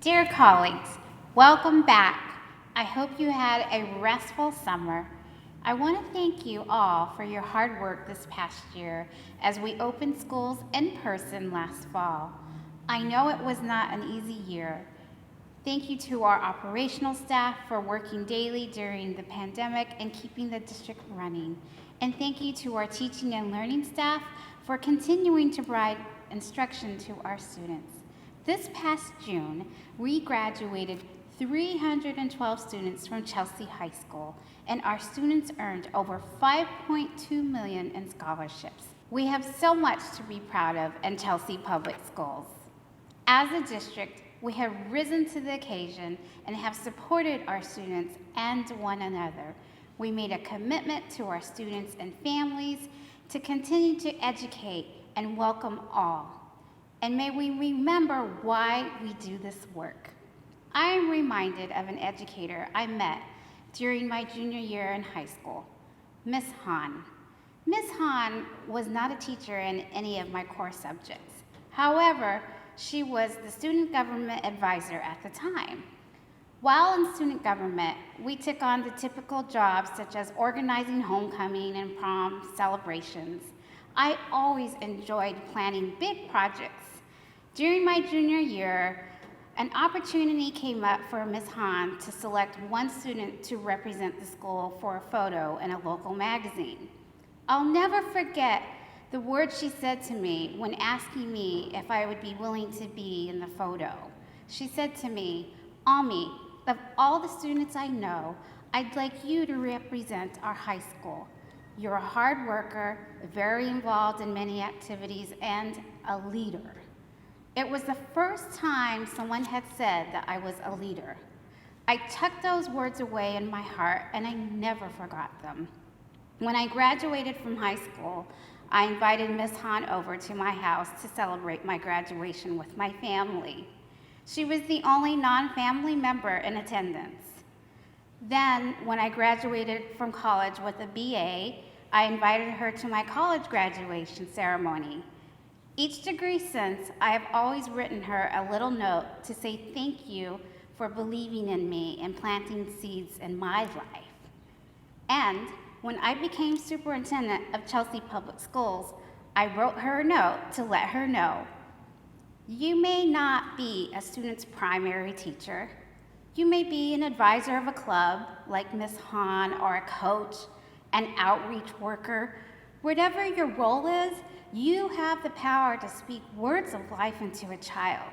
Dear colleagues, welcome back. I hope you had a restful summer. I want to thank you all for your hard work this past year as we opened schools in person last fall. I know it was not an easy year. Thank you to our operational staff for working daily during the pandemic and keeping the district running. And thank you to our teaching and learning staff for continuing to provide instruction to our students. This past June, we graduated 312 students from Chelsea High School, and our students earned over $5.2 million in scholarships. We have so much to be proud of in Chelsea Public Schools. As a district, we have risen to the occasion and have supported our students and one another. We made a commitment to our students and families to continue to educate and welcome all. And may we remember why we do this work. I am reminded of an educator I met during my junior year in high school, Miss Hahn. Miss Hahn was not a teacher in any of my core subjects. However, she was the student government advisor at the time. While in student government, we took on the typical jobs such as organizing homecoming and prom celebrations. I always enjoyed planning big projects. During my junior year, an opportunity came up for Ms. Hahn to select one student to represent the school for a photo in a local magazine. I'll never forget the words she said to me when asking me if I would be willing to be in the photo. She said to me, "Ami, of all the students I know, I'd like you to represent our high school. You're a hard worker, very involved in many activities, and a leader." It was the first time someone had said that I was a leader. I tucked those words away in my heart, and I never forgot them. When I graduated from high school, I invited Ms. Hahn over to my house to celebrate my graduation with my family. She was the only non-family member in attendance. Then, when I graduated from college with a BA, I invited her to my college graduation ceremony. Each degree since, I have always written her a little note to say thank you for believing in me and planting seeds in my life. And when I became superintendent of Chelsea Public Schools, I wrote her a note to let her know, you may not be a student's primary teacher. You may be an advisor of a club like Ms. Hahn, or a coach, an outreach worker. Whatever your role is, you have the power to speak words of life into a child.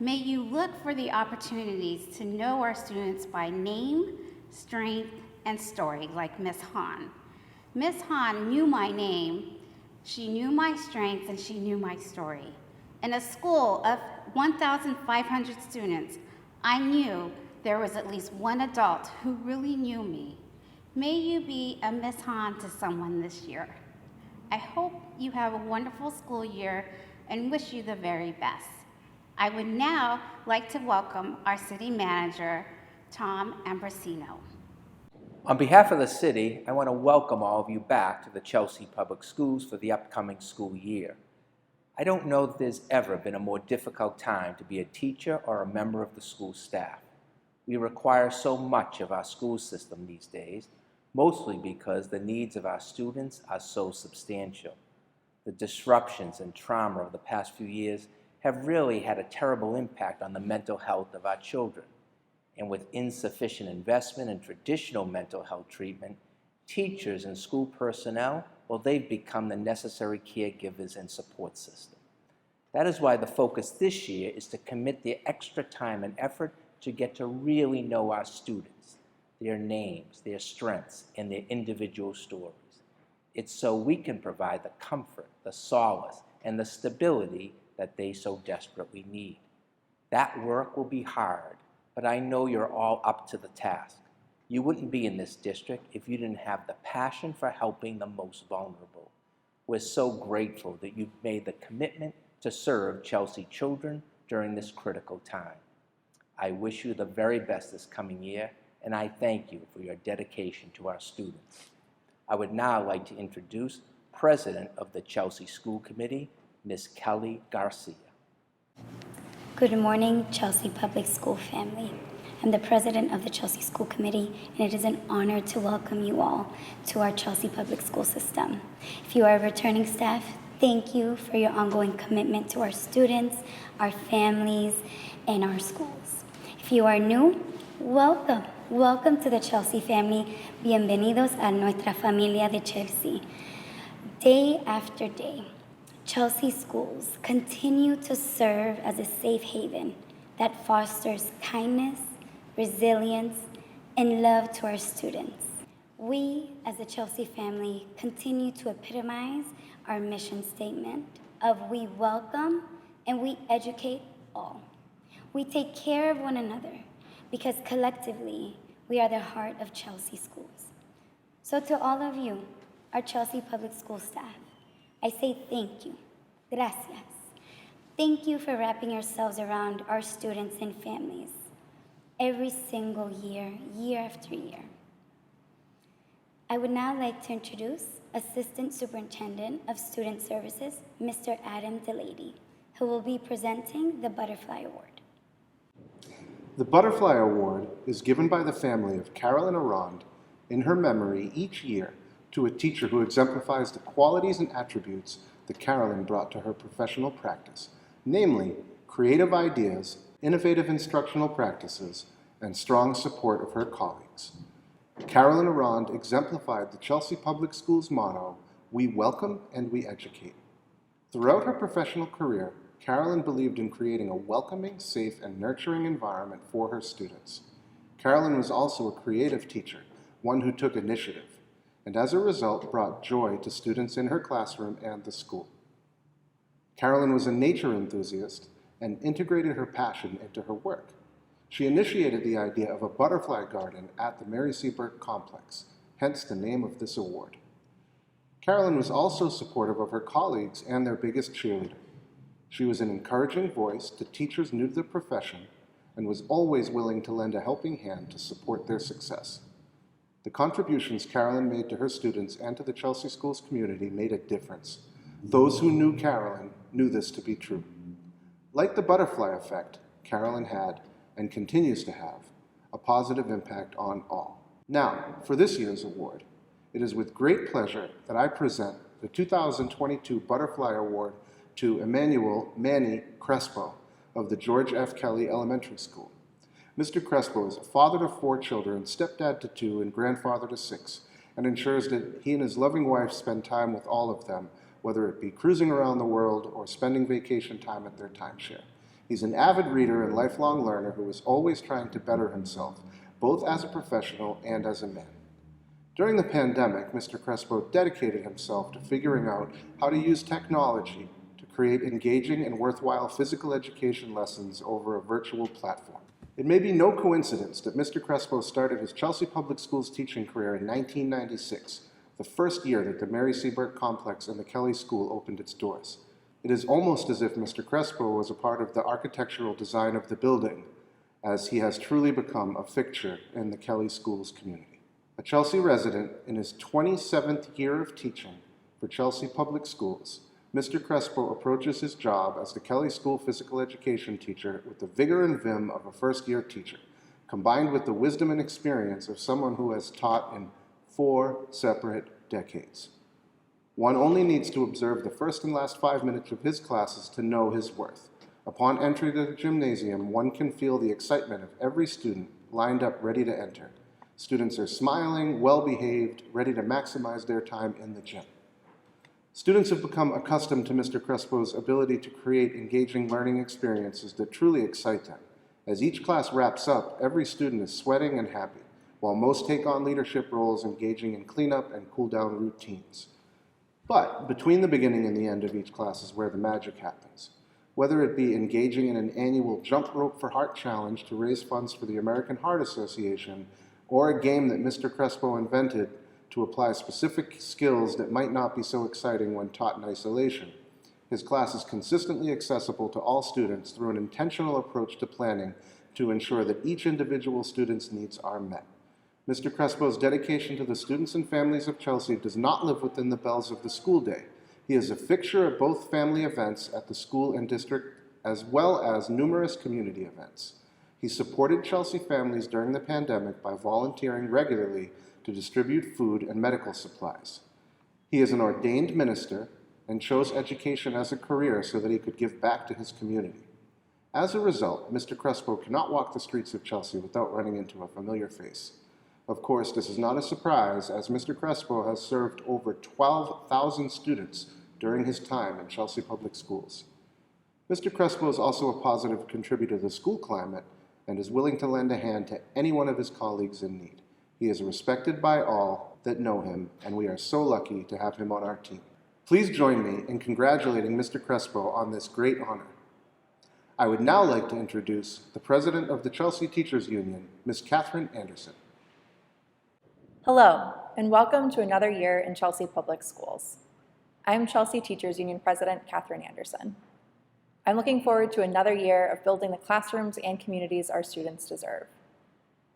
May you look for the opportunities to know our students by name, strength, and story, like Ms. Hahn. Ms. Hahn knew my name, she knew my strengths, and she knew my story. In a school of 1,500 students, I knew there was at least one adult who really knew me. May you be a Ms. Hahn to someone this year. I hope you have a wonderful school year and wish you the very best. I would now like to welcome our city manager, Tom Ambrosino. On behalf of the city, I want to welcome all of you back to the Chelsea Public Schools for the upcoming school year. I don't know that there's ever been a more difficult time to be a teacher or a member of the school staff. We require so much of our school system these days, mostly because the needs of our students are so substantial. The disruptions and trauma of the past few years have really had a terrible impact on the mental health of our children. And with insufficient investment in traditional mental health treatment, teachers and school personnel, well, they've become the necessary caregivers and support system. That is why the focus this year is to commit the extra time and effort to get to really know our students, their names, their strengths, and their individual stories. It's so we can provide the comfort, the solace, and the stability that they so desperately need. That work will be hard, but I know you're all up to the task. You wouldn't be in this district if you didn't have the passion for helping the most vulnerable. We're so grateful that you've made the commitment to serve Chelsea children during this critical time. I wish you the very best this coming year, and I thank you for your dedication to our students. I would now like to introduce President of the Chelsea School Committee, Ms. Kelly Garcia. Good morning, Chelsea Public School family. I'm the president of the Chelsea School Committee, and it is an honor to welcome you all to our Chelsea Public School system. If you are a returning staff, thank you for your ongoing commitment to our students, our families, and our schools. If you are new, welcome. Welcome to the Chelsea family. Bienvenidos a nuestra familia de Chelsea. Day after day, Chelsea schools continue to serve as a safe haven that fosters kindness, resilience, and love to our students. We, as a Chelsea family, continue to epitomize our mission statement of we welcome and we educate all. We take care of one another because collectively, we are the heart of Chelsea schools. So to all of you, our Chelsea Public School staff, I say thank you, gracias. Thank you for wrapping yourselves around our students and families every single year, year after year. I would now like to introduce Assistant Superintendent of Student Services, Mr. Adam Delady, who will be presenting the Butterfly Award. The Butterfly Award is given by the family of Carolyn Arond in her memory each year to a teacher who exemplifies the qualities and attributes that Carolyn brought to her professional practice, namely creative ideas, innovative instructional practices, and strong support of her colleagues. Carolyn Arond exemplified the Chelsea Public Schools motto, "We welcome and we educate." Throughout her professional career, Carolyn believed in creating a welcoming, safe, and nurturing environment for her students. Carolyn was also a creative teacher, one who took initiative, and as a result brought joy to students in her classroom and the school. Carolyn was a nature enthusiast and integrated her passion into her work. She initiated the idea of a butterfly garden at the Mary Seabird complex, hence the name of this award. Carolyn was also supportive of her colleagues and their biggest cheerleader. She was an encouraging voice to teachers new to the profession and was always willing to lend a helping hand to support their success. The contributions Carolyn made to her students and to the Chelsea Schools community made a difference. Those who knew Carolyn knew this to be true. Like the butterfly effect, Carolyn had, and continues to have, a positive impact on all. Now, for this year's award, it is with great pleasure that I present the 2022 Butterfly Award to Emmanuel Manny Crespo of the George F. Kelly Elementary School. Mr. Crespo is a father to 4 children, stepdad to 2, and grandfather to 6, and ensures that he and his loving wife spend time with all of them, whether it be cruising around the world or spending vacation time at their timeshare. He's an avid reader and lifelong learner who is always trying to better himself, both as a professional and as a man. During the pandemic, Mr. Crespo dedicated himself to figuring out how to use technology to create engaging and worthwhile physical education lessons over a virtual platform. It may be no coincidence that Mr. Crespo started his Chelsea Public Schools teaching career in 1996, the first year that the Mary Seabird complex and the Kelly School opened its doors. It is almost as if Mr. Crespo was a part of the architectural design of the building, as he has truly become a fixture in the Kelly Schools community. A Chelsea resident in his 27th year of teaching for Chelsea Public Schools, Mr. Crespo approaches his job as the Kelly School physical education teacher with the vigor and vim of a first-year teacher, combined with the wisdom and experience of someone who has taught in 4 separate decades. One only needs to observe the first and last 5 minutes of his classes to know his worth. Upon entry to the gymnasium, one can feel the excitement of every student lined up ready to enter. Students are smiling, well-behaved, ready to maximize their time in the gym. Students have become accustomed to Mr. Crespo's ability to create engaging learning experiences that truly excite them. As each class wraps up, every student is sweating and happy, while most take on leadership roles engaging in cleanup and cool-down routines. But between the beginning and the end of each class is where the magic happens. Whether it be engaging in an annual Jump Rope for Heart challenge to raise funds for the American Heart Association, or a game that Mr. Crespo invented to apply specific skills that might not be so exciting when taught in isolation. His class is consistently accessible to all students through an intentional approach to planning to ensure that each individual student's needs are met. Mr. Crespo's dedication to the students and families of Chelsea does not live within the bells of the school day. He is a fixture at both family events at the school and district as well as numerous community events. He supported Chelsea families during the pandemic by volunteering regularly to distribute food and medical supplies. He is an ordained minister and chose education as a career so that he could give back to his community. As a result, Mr. Crespo cannot walk the streets of Chelsea without running into a familiar face. Of course, this is not a surprise, as Mr. Crespo has served over 12,000 students during his time in Chelsea Public Schools. Mr. Crespo is also a positive contributor to the school climate and is willing to lend a hand to any one of his colleagues in need. He is respected by all that know him, and we are so lucky to have him on our team. Please join me in congratulating Mr. Crespo on this great honor. I would now like to introduce the President of the Chelsea Teachers Union, Ms. Catherine Anderson. Hello, and welcome to another year in Chelsea Public Schools. I'm Chelsea Teachers Union President Catherine Anderson. I'm looking forward to another year of building the classrooms and communities our students deserve.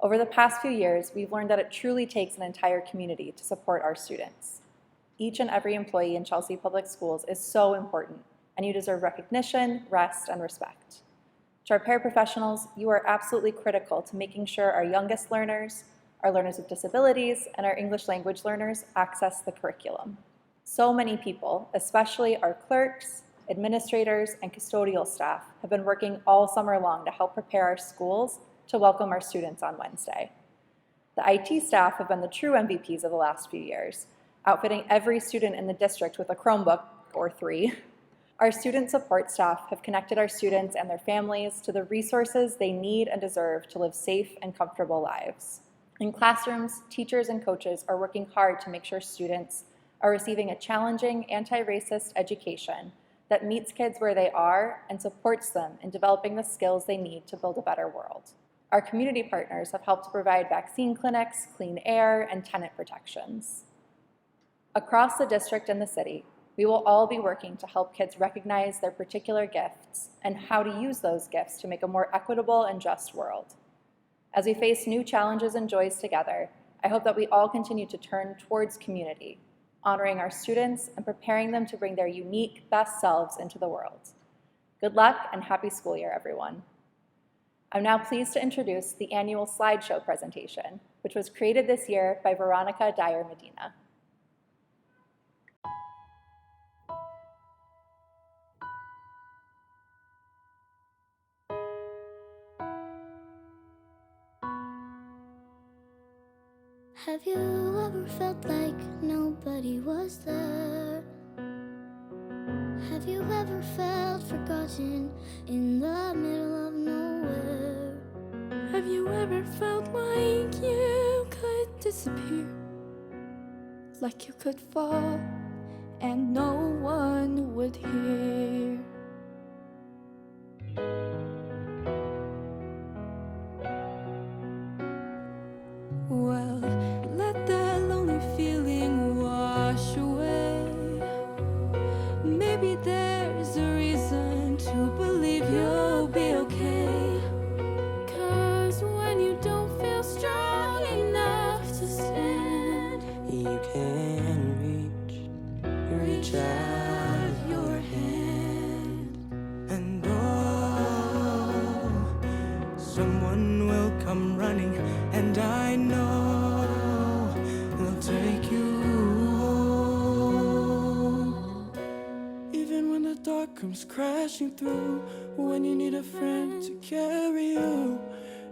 Over the past few years, we've learned that it truly takes an entire community to support our students. Each and every employee in Chelsea Public Schools is so important, and you deserve recognition, rest, and respect. To our paraprofessionals, you are absolutely critical to making sure our youngest learners, our learners with disabilities, and our English language learners access the curriculum. So many people, especially our clerks, administrators, and custodial staff, have been working all summer long to help prepare our schools to welcome our students on Wednesday. The IT staff have been the true MVPs of the last few years, outfitting every student in the district with a Chromebook or 3. Our student support staff have connected our students and their families to the resources they need and deserve to live safe and comfortable lives. In classrooms, teachers and coaches are working hard to make sure students are receiving a challenging anti-racist education that meets kids where they are and supports them in developing the skills they need to build a better world. Our community partners have helped to provide vaccine clinics, clean air, and tenant protections. Across the district and the city, we will all be working to help kids recognize their particular gifts and how to use those gifts to make a more equitable and just world. As we face new challenges and joys together, I hope that we all continue to turn towards community, honoring our students and preparing them to bring their unique, best selves into the world. Good luck and happy school year, everyone. I'm now pleased to introduce the annual slideshow presentation, which was created this year by Veronica Dyer Medina. Have you ever felt like nobody was there? Have you ever felt forgotten in the middle of nowhere? Have you ever felt like you could disappear? Like you could fall and no one would hear? Well, let that lonely feeling wash away. Maybe there's a reason to believe you'll be okay. 'Cause when you don't feel strong enough to stand, you can reach out of your hand, and oh, someone will come running, and I know they'll take you home. Even when the dark comes crashing through, when you need a friend to carry you,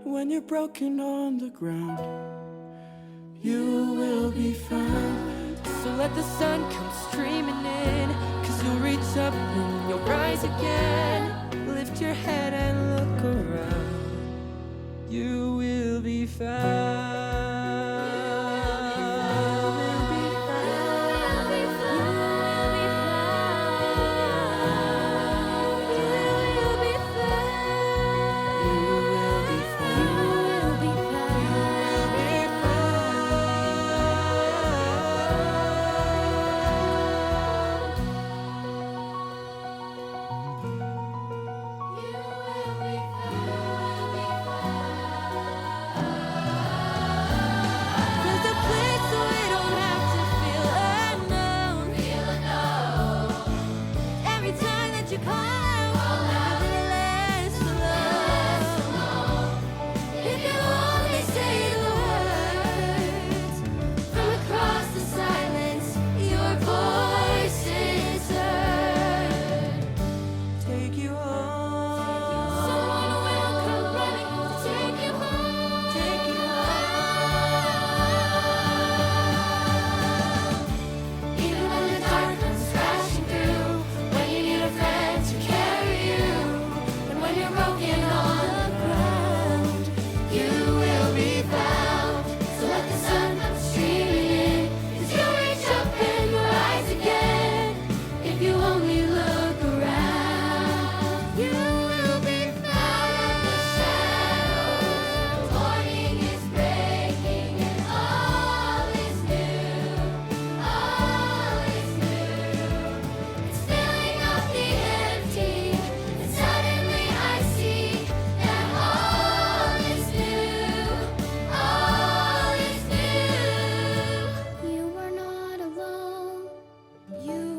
when you're broken on the ground, you will be found. So let the sun come streaming in, 'cause you'll reach up and you'll rise again. Lift your head and look around, you will be found.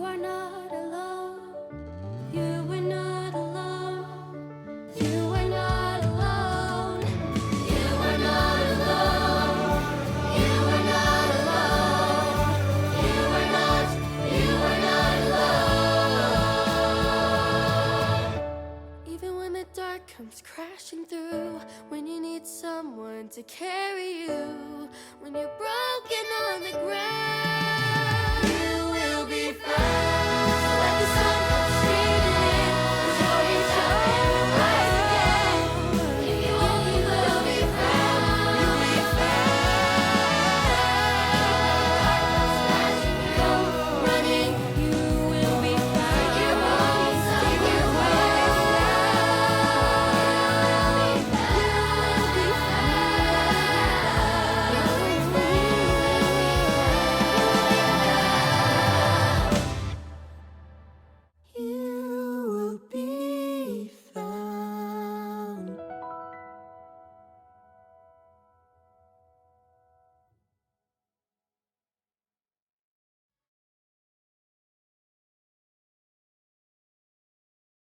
are not alone. You are not alone. You are not alone. You are not alone. You are not alone. You are not alone. Even when the dark comes crashing through, when you need someone to carry you, when you're broken on the ground.